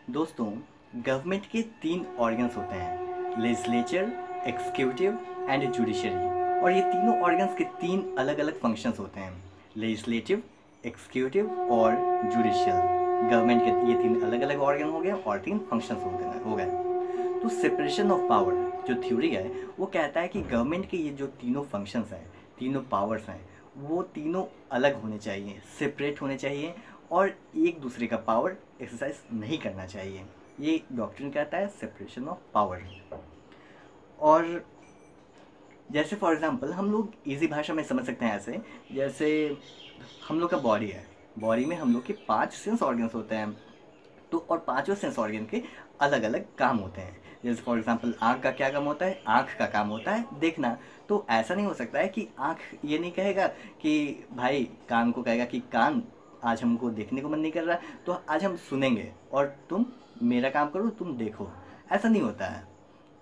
दोस्तों, गवर्नमेंट के 3 ऑर्गन्स होते हैं, लेजिस्लेचर, एग्जीक्यूटिव एंड जुडिशरी। और ये तीनों ऑर्गन्स के 3 अलग अलग फंक्शंस होते हैं, लेजिस्लेटिव, एग्जीक्यूटिव और जुडिशियल। गवर्नमेंट के ये 3 अलग अलग ऑर्गन हो गए और 3 फंक्शंस हो गए। तो सेपरेशन ऑफ पावर जो थ्योरी है वो कहता है कि गवर्नमेंट के ये जो तीनों फंक्शंस हैं, तीनों पावर्स हैं, वो तीनों अलग होने चाहिए, सेपरेट होने चाहिए और एक दूसरे का पावर एक्सरसाइज नहीं करना चाहिए। ये डॉक्ट्रिन कहता है सेपरेशन ऑफ पावर। और जैसे फॉर एग्जांपल हम लोग इजी भाषा में समझ सकते हैं ऐसे, जैसे हम लोग का बॉडी है, बॉडी में हम लोग के 5 सेंस ऑर्गन्स होते हैं। तो और पांचों सेंस ऑर्गन के अलग अलग काम होते हैं। जैसे फॉर एग्जांपल आँख का क्या काम होता है, आँख का काम होता है देखना। तो ऐसा नहीं हो सकता है कि आँख ये नहीं कहेगा कि भाई कान को कहेगा कि कान आज हमको देखने को मन नहीं कर रहा तो आज हम सुनेंगे और तुम मेरा काम करो तुम देखो, ऐसा नहीं होता है।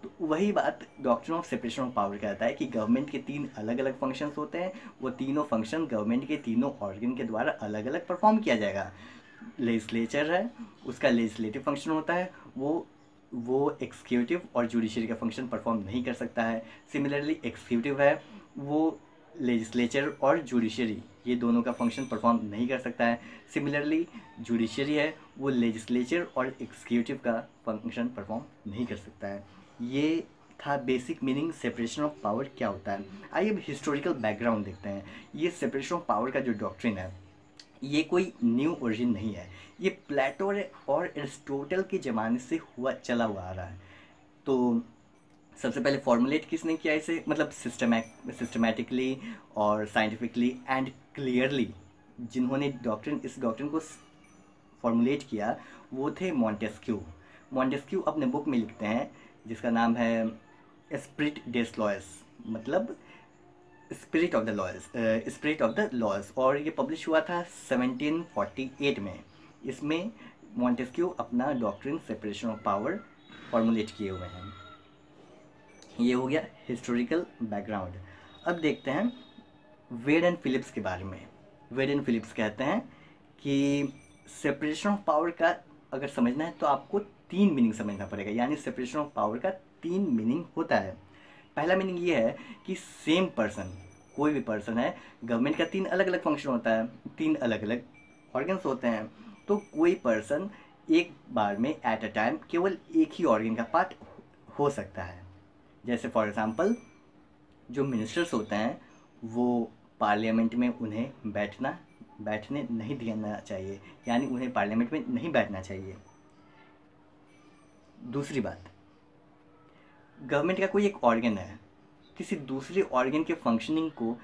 तो वही बात doctrine of separation of power कहता है कि गवर्नमेंट के 3 अलग अलग फंक्शंस होते हैं, वो तीनों फंक्शन गवर्नमेंट के तीनों ऑर्गन के द्वारा अलग अलग परफॉर्म किया जाएगा। लेजिस्लेचर है, उसका लेजिस्लेटिव फंक्शन होता है, वो एग्जीक्यूटिव और जुडिशरी का फंक्शन परफॉर्म नहीं कर सकता है। सिमिलरली एग्जीक्यूटिव है, वो लेजिस्लेचर और जुडिशरी ये दोनों का फंक्शन परफॉर्म नहीं कर सकता है। सिमिलरली जुडिशरी है, वो लेजिस्लेचर और एग्जीक्यूटिव का फंक्शन परफॉर्म नहीं कर सकता है। ये था basic meaning separation of power क्या होता है। आइए अब हिस्टोरिकल बैकग्राउंड देखते हैं। ये सेपरेशन ऑफ पावर का जो डॉक्ट्रिन है ये कोई न्यू ओरिजिन नहीं है, ये प्लेटो और एरिस्टोटल के ज़माने से चला हुआ आ रहा है। तो सबसे पहले फॉर्मुलेट किसने किया इसे, मतलब सिस्टमैटिकली और साइंटिफिकली एंड क्लियरली जिन्होंने इस डॉक्ट्रिन को फॉर्मुलेट किया वो थे मॉन्टेस्क्यू। मॉन्टेस्क्यू अपने बुक में लिखते हैं जिसका नाम है स्पिरिट डेस लॉयस, मतलब स्पिरिट ऑफ द लॉज, और ये पब्लिश हुआ था 1748 में। इसमें मॉन्टेस्क्यू अपना doctrine separation of power formulate किए हुए हैं। ये हो गया हिस्टोरिकल बैकग्राउंड। अब देखते हैं वेड एंड फिलिप्स के बारे में। वेड एंड फिलिप्स कहते हैं कि सेपरेशन ऑफ पावर का अगर समझना है तो आपको 3 मीनिंग समझना पड़ेगा, यानी सेपरेशन ऑफ पावर का 3 मीनिंग होता है। पहला मीनिंग ये है कि सेम पर्सन, कोई भी पर्सन है, गवर्नमेंट का 3 अलग अलग फंक्शन होता है, 3 अलग अलग ऑर्गन्स होते हैं। तो कोई पर्सन एक बार में एट अ टाइम केवल एक ही ऑर्गन का पार्ट हो सकता है। जैसे फॉर एग्जांपल जो मिनिस्टर्स होते हैं वो पार्लियामेंट में उन्हें बैठने नहीं देना चाहिए, यानी उन्हें पार्लियामेंट में नहीं बैठना चाहिए। दूसरी बात, गवर्नमेंट का कोई एक ऑर्गन है, किसी दूसरे ऑर्गन के फंक्शनिंग को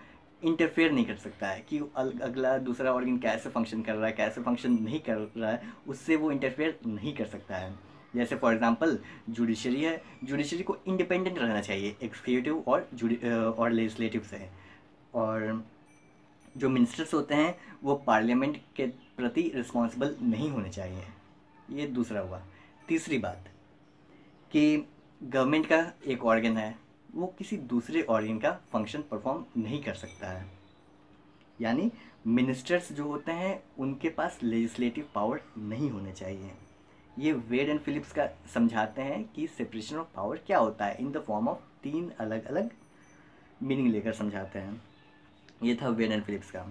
इंटरफेयर नहीं कर सकता है कि अगला दूसरा ऑर्गन कैसे फंक्शन कर रहा है, कैसे फंक्शन नहीं कर रहा है, उससे वो इंटरफेयर नहीं कर सकता है। जैसे फॉर एग्जांपल जुडिशरी है, जुडिशरी को इंडिपेंडेंट रहना चाहिए एग्जीक्यूटिव और लेजिस्लेटिव से। और जो मिनिस्टर्स होते हैं वो पार्लियामेंट के प्रति रिस्पॉन्सिबल नहीं होने चाहिए। ये दूसरा हुआ। तीसरी बात कि गवर्नमेंट का एक ऑर्गन है, वो किसी दूसरे ऑर्गन का फंक्शन परफॉर्म नहीं कर सकता है, यानी मिनिस्टर्स जो होते हैं उनके पास लेजिस्लेटिव पावर नहीं होने चाहिए। ये वेड एंड फिलिप्स का समझाते हैं कि सेपरेशन ऑफ पावर क्या होता है, इन द फॉर्म ऑफ 3 अलग अलग मीनिंग लेकर समझाते हैं। ये था वेड एंड फिलिप्स का।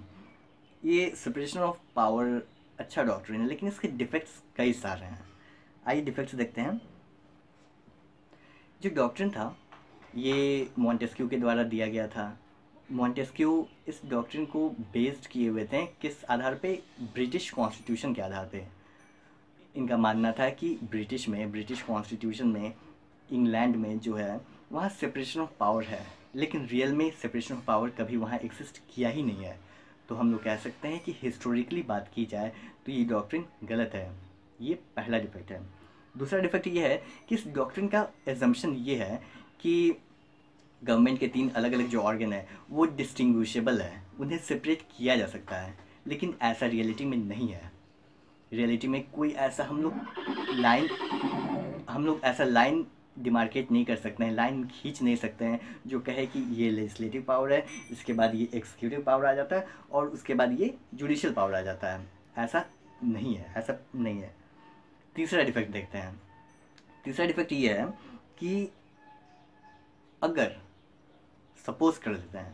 ये सेपरेशन ऑफ पावर अच्छा डॉक्ट्रिन है, लेकिन इसके डिफेक्ट्स कई सारे हैं। आइए डिफेक्ट्स देखते हैं। जो डॉक्ट्रिन था ये मॉन्टेस्क्यू के द्वारा दिया गया था। मॉन्टेस्क्यू इस डॉक्ट्रिन को बेस्ड किए हुए थे किस आधार पे, ब्रिटिश कॉन्स्टिट्यूशन के आधार पे। इनका मानना था कि ब्रिटिश कॉन्स्टिट्यूशन में इंग्लैंड में जो है वहाँ सेपरेशन ऑफ पावर है, लेकिन रियल में सेपरेशन ऑफ पावर कभी वहाँ एग्जिस्ट किया ही नहीं है। तो हम लोग कह सकते हैं कि हिस्टोरिकली बात की जाए तो ये डॉक्ट्रिन गलत है। ये पहला डिफेक्ट है। दूसरा डिफेक्ट ये है कि इस डॉक्ट्रिन का एजम्पशन ये है कि गवर्नमेंट के 3 अलग अलग जो ऑर्गन है वो डिस्टिंग्विशेबल है, उन्हें सेपरेट किया जा सकता है, लेकिन ऐसा रियलिटी में नहीं है। रियलिटी में कोई ऐसा हम लोग ऐसा लाइन डिमार्केट नहीं कर सकते हैं, लाइन खींच नहीं सकते हैं जो कहे कि ये लेजिस्लेटिव पावर है, इसके बाद ये एग्जीक्यूटिव पावर आ जाता है और उसके बाद ये जुडिशियल पावर आ जाता है। ऐसा नहीं है। तीसरा डिफेक्ट देखते हैं। तीसरा डिफेक्ट ये है कि अगर सपोज कर लेते हैं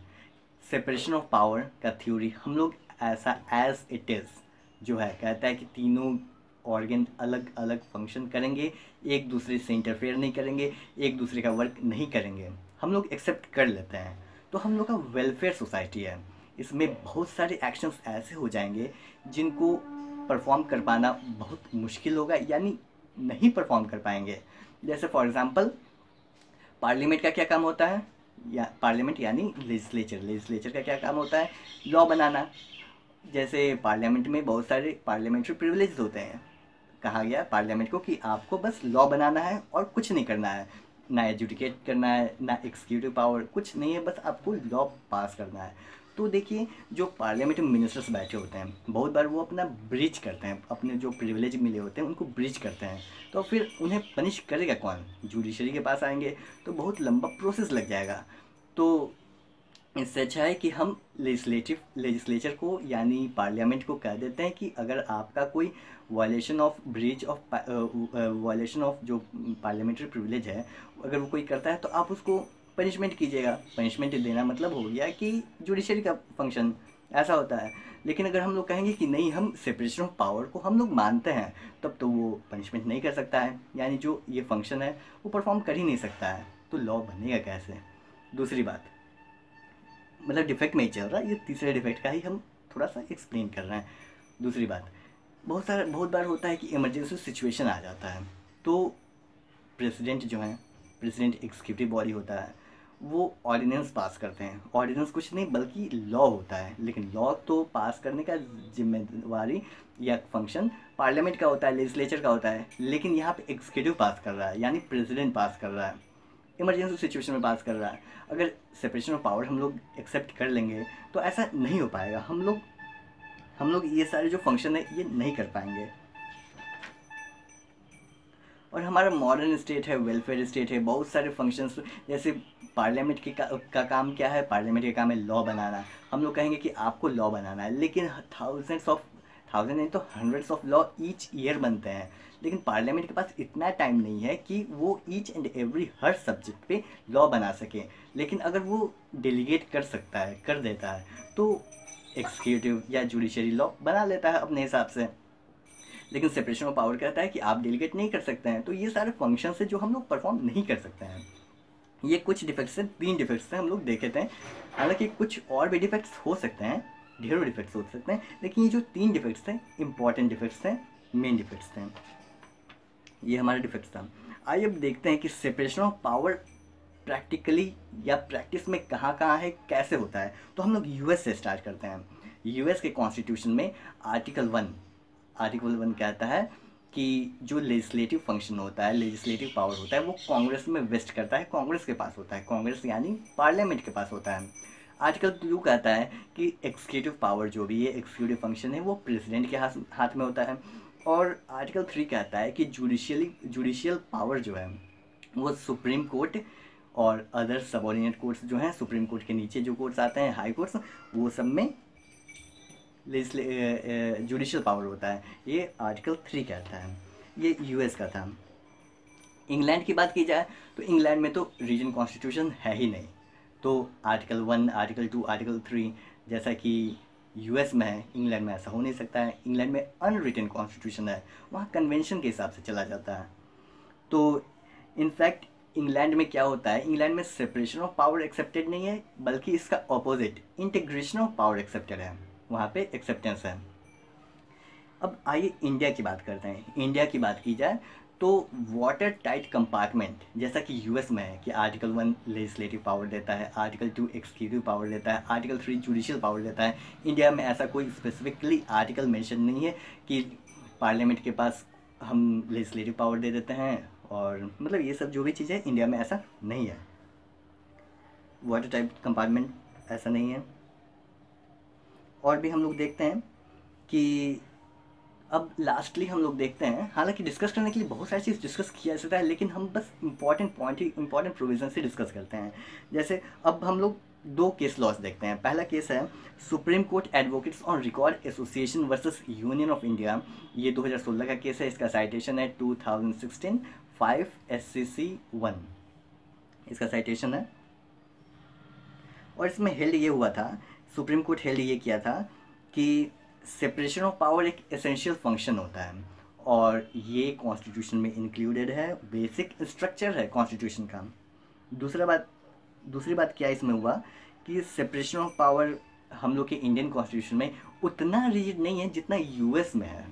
सेपरेशन ऑफ पावर का थ्योरी हम लोग ऐसा एज इट इज़ जो है कहता है कि तीनों ऑर्गन अलग अलग फंक्शन करेंगे, एक दूसरे से इंटरफेयर नहीं करेंगे, एक दूसरे का वर्क नहीं करेंगे, हम लोग एक्सेप्ट कर लेते हैं। तो हम लोग का वेलफेयर सोसाइटी है, इसमें बहुत सारे एक्शंस ऐसे हो जाएंगे जिनको परफॉर्म कर पाना बहुत मुश्किल होगा, यानी नहीं परफॉर्म कर पाएंगे। जैसे फॉर एग्ज़ाम्पल पार्लियामेंट का क्या काम होता है, या पार्लियामेंट यानी लेजिस्लेचर का क्या काम होता है, लॉ बनाना। जैसे पार्लियामेंट में बहुत सारे पार्लियामेंट्री प्रिविलेज होते हैं, कहा गया पार्लियामेंट को कि आपको बस लॉ बनाना है और कुछ नहीं करना है, ना एजुकेट करना है, ना एग्जीक्यूटिव पावर, कुछ नहीं है, बस आपको लॉ पास करना है। तो देखिए जो पार्लियामेंट में मिनिस्टर्स बैठे होते हैं बहुत बार वो अपना ब्रीच करते हैं, अपने जो प्रिविलेज मिले होते हैं उनको ब्रीच करते हैं, तो फिर उन्हें पनिश करेगा कौन, जुडिशरी के पास आएंगे, तो बहुत लंबा प्रोसेस लग जाएगा। तो इससे अच्छा है कि हम लेजिस्लेचर को यानी पार्लियामेंट को कह देते हैं कि अगर आपका कोई वायलेशन ऑफ जो पार्लियामेंट्री प्रिविलेज है अगर वो कोई करता है तो आप उसको पनिशमेंट कीजिएगा। पनिशमेंट देना मतलब हो गया कि जुडिशरी का फंक्शन ऐसा होता है। लेकिन अगर हम लोग कहेंगे कि नहीं हम सेपरेशन ऑफ पावर को हम लोग मानते हैं, तब तो वो पनिशमेंट नहीं कर सकता है, यानी जो ये फंक्शन है वो परफॉर्म कर ही नहीं सकता है, तो लॉ बनेगा कैसे। दूसरी बात, मतलब डिफेक्ट में ही चल रहा है, ये तीसरे डिफेक्ट का ही हम थोड़ा सा एक्सप्लेन कर रहे हैं। दूसरी बात, बहुत बार होता है कि इमरजेंसी सिचुएशन आ जाता है, तो प्रेसिडेंट जो है, प्रेसिडेंट एग्जीक्यूटिव बॉडी होता है, वो ऑर्डिनेंस पास करते हैं। ऑर्डिनेंस कुछ नहीं बल्कि लॉ होता है, लेकिन लॉ तो पास करने का जिम्मेवारी या फंक्शन पार्लियामेंट का होता है, लेजिस्लेचर का होता है, लेकिन यहाँ पे एग्जीक्यूटिव पास कर रहा है, यानी प्रेसिडेंट पास कर रहा है, इमरजेंसी सिचुएशन में पास कर रहा है। अगर सेपरेशन ऑफ पावर हम लोग एक्सेप्ट कर लेंगे तो ऐसा नहीं हो पाएगा, हम लोग ये सारे जो फंक्शन है ये नहीं कर पाएंगे। और हमारा मॉडर्न स्टेट है, वेलफेयर स्टेट है, बहुत सारे फंक्शंस, जैसे पार्लियामेंट का काम क्या है, पार्लियामेंट का काम है लॉ बनाना। हम लोग कहेंगे कि आपको लॉ बनाना है, लेकिन थाउजेंड नहीं तो hundreds of law each year बनते हैं, लेकिन पार्लियामेंट के पास इतना टाइम नहीं है कि वो each and every her subject पे लॉ बना सके। लेकिन अगर वो डेलीगेट कर सकता है, कर देता है, तो एग्जीक्यूटिव या जुडिशरी लॉ बना लेता है अपने हिसाब से। लेकिन सेपरेशन ऑफ पावर कहता है कि आप डेलीगेट नहीं कर सकते हैं। तो ये सारे फंक्शन है जो हम लोग परफॉर्म नहीं कर सकते हैं। ये कुछ डिफेक्ट्स हैं, 3 डिफेक्ट्स हैं हम लोग देखे थे। हालांकि कुछ और भी डिफेक्ट्स हो सकते हैं, ढेरों डिफेक्ट्स हो सकते हैं, लेकिन ये जो 3 डिफेक्ट्स थे इंपॉर्टेंट डिफेक्ट्स थे, मेन डिफेक्ट्स थे। ये हमारा डिफेक्ट्स था। आइए अब देखते हैं कि सेपरेशन ऑफ पावर प्रैक्टिकली या प्रैक्टिस में कहाँ है, कैसे होता है। तो हम लोग यूएस से स्टार्ट करते हैं। यूएस के कॉन्स्टिट्यूशन में आर्टिकल 1 कहता है कि जो लेजिस्लेटिव फंक्शन होता है, लेजिस्लेटिव पावर होता है, वो कांग्रेस में वेस्ट करता है, कांग्रेस के पास होता है, कांग्रेस यानी पार्लियामेंट के पास होता है। आर्टिकल 2 कहता है कि एग्जीक्यूटिव पावर जो भी है, एग्जीक्यूटिव फंक्शन है, वो प्रेसिडेंट के हाथ में होता है। और आर्टिकल 3 कहता है कि जुडिशियल पावर जो है वो सुप्रीम कोर्ट और अदर सबऑर्डिनेट कोर्ट्स जो हैं, सुप्रीम कोर्ट के नीचे जो कोर्ट्स आते हैं, हाई कोर्ट्स, वो सब में जुडिशियल पावर होता है। ये आर्टिकल 3 कहता है। ये यूएस का था। इंग्लैंड की बात की जाए तो इंग्लैंड में तो रीजन कॉन्स्टिट्यूशन है ही नहीं, तो आर्टिकल 1, आर्टिकल 2, आर्टिकल 3 जैसा कि यूएस में है, इंग्लैंड में ऐसा हो नहीं सकता है। इंग्लैंड में अनरिटन कॉन्स्टिट्यूशन है, वहाँ कन्वेंशन के हिसाब से चला जाता है। तो इनफैक्ट इंग्लैंड में क्या होता है, इंग्लैंड में सेपरेशन ऑफ पावर एक्सेप्टेड नहीं है, बल्कि इसका opposite integration of power accepted है, वहाँ पे एक्सेप्टेंस है। अब आइए इंडिया की बात करते हैं। इंडिया की बात की जाए तो वाटर टाइट कंपार्टमेंट जैसा कि यूएस में है कि आर्टिकल 1 लेजिस्लेटिव पावर देता है, आर्टिकल 2 एग्जीक्यूटिव पावर देता है, आर्टिकल 3 जुडिशियल पावर देता है। इंडिया में ऐसा कोई स्पेसिफिकली आर्टिकल मेंशन नहीं है कि पार्लियामेंट के पास हम लेजिस्लेटिव पावर दे देते हैं, और मतलब ये सब जो भी चीज़ें इंडिया में ऐसा नहीं है। वाटर टाइट कंपार्टमेंट ऐसा नहीं है। और भी हम लोग देखते हैं कि अब लास्टली हम लोग देखते हैं, हालांकि डिस्कस करने के लिए बहुत सारी चीज़ डिस्कस किया जा सकता है, लेकिन हम बस इंपॉर्टेंट पॉइंट ही इंपॉर्टेंट प्रोविजन से डिस्कस करते हैं। जैसे अब हम लोग दो केस लॉस देखते हैं। पहला केस है supreme court advocates on record association versus union of India. ये 2016 का केस है। इसका साइटेशन है 2016 5 SCC 1, इसका साइटेशन है। और इसमें हेल्ड ये हुआ था, सुप्रीम कोर्ट हेल्ड ये किया था कि सेपरेशन ऑफ पावर एक एसेंशियल फंक्शन होता है और ये कॉन्स्टिट्यूशन में इंक्लूडेड है, बेसिक स्ट्रक्चर है कॉन्स्टिट्यूशन का। दूसरी बात क्या इसमें हुआ कि सेपरेशन ऑफ पावर हम लोग के इंडियन कॉन्स्टिट्यूशन में उतना रिजिड नहीं है जितना यूएस में है।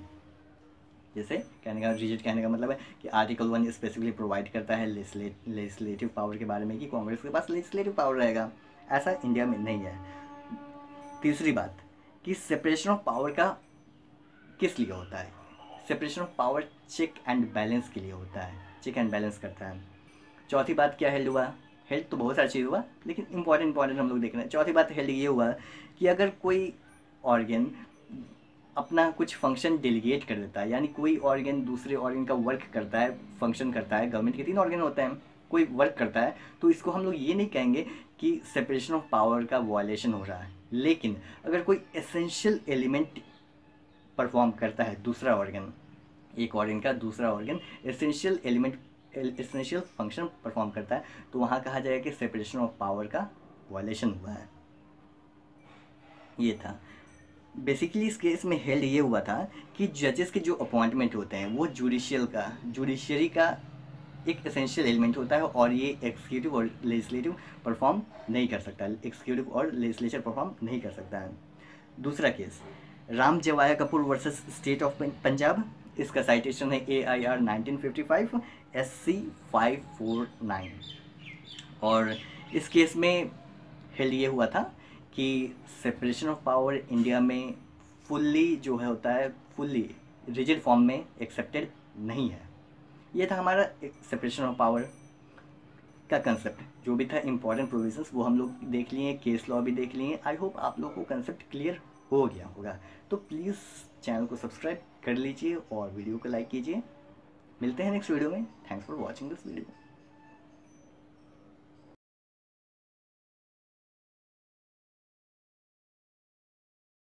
जैसे रिजिड कहने का मतलब है कि आर्टिकल 1 स्पेसिफिकली प्रोवाइड करता है लेजिस्लेटिव पावर के बारे में कि कांग्रेस के पास लेजिस्लेटिव पावर रहेगा, ऐसा इंडिया में नहीं है। तीसरी बात कि सेपरेशन ऑफ पावर का किस लिए होता है? Separation of power check and balance के लिए होता है, चेक एंड बैलेंस करता है। चौथी बात क्या हेल्ड हुआ? हेल्ड तो बहुत सारी चीज़ हुआ, लेकिन इंपॉर्टेंट हम लोग देख रहे हैं। चौथी बात हेल्ड ये हुआ कि अगर कोई ऑर्गन अपना कुछ फंक्शन डेलीगेट कर देता है, यानी कोई ऑर्गन दूसरे ऑर्गन का वर्क करता है, फंक्शन करता है, गवर्नमेंट के 3 ऑर्गन होते हैं, कोई वर्क करता है, तो इसको हम लोग ये नहीं कहेंगे कि सेपरेशन ऑफ पावर का वायलेशन हो रहा है। लेकिन अगर कोई एसेंशियल एलिमेंट परफॉर्म करता है दूसरा ऑर्गन, एक ऑर्गन का दूसरा ऑर्गन एसेंशियल फंक्शन परफॉर्म करता है, तो वहाँ कहा जाएगा कि सेपरेशन ऑफ पावर का वायलेशन हुआ है। ये था बेसिकली। इस केस में हेल्ड ये हुआ था कि जजेस के जो अपॉइंटमेंट होते हैं वो जुडिशरी का एक एसेंशियल एलिमेंट होता है और ये एक्सिक्यूटिव और लेजिस्लेटिव परफॉर्म नहीं कर सकता, एक्सिक्यूटिव और लेजिस्लेचर परफॉर्म नहीं कर सकता है। दूसरा case Ram Jawaya Kapur versus state of Punjab. इसका साइटेशन है AIR 1955 SC 549। और इस केस में हेल्ड ये हुआ था कि सेपरेशन ऑफ पावर इंडिया में फुल्ली जो है होता है, फुल्ली रिजिड फॉर्म में एक्सेप्टेड नहीं है। ये था हमारा सेपरेशन ऑफ पावर का कंसेप्ट। जो भी था इंपॉर्टेंट प्रोविजंस वो हम लोग देख लिए, केस लॉ भी देख लिए। आई होप आप लोग को कंसेप्ट क्लियर हो गया होगा। तो प्लीज़ चैनल को सब्सक्राइब कर लीजिए और वीडियो को लाइक कीजिए। मिलते हैं नेक्स्ट वीडियो में। Thanks for watching this video.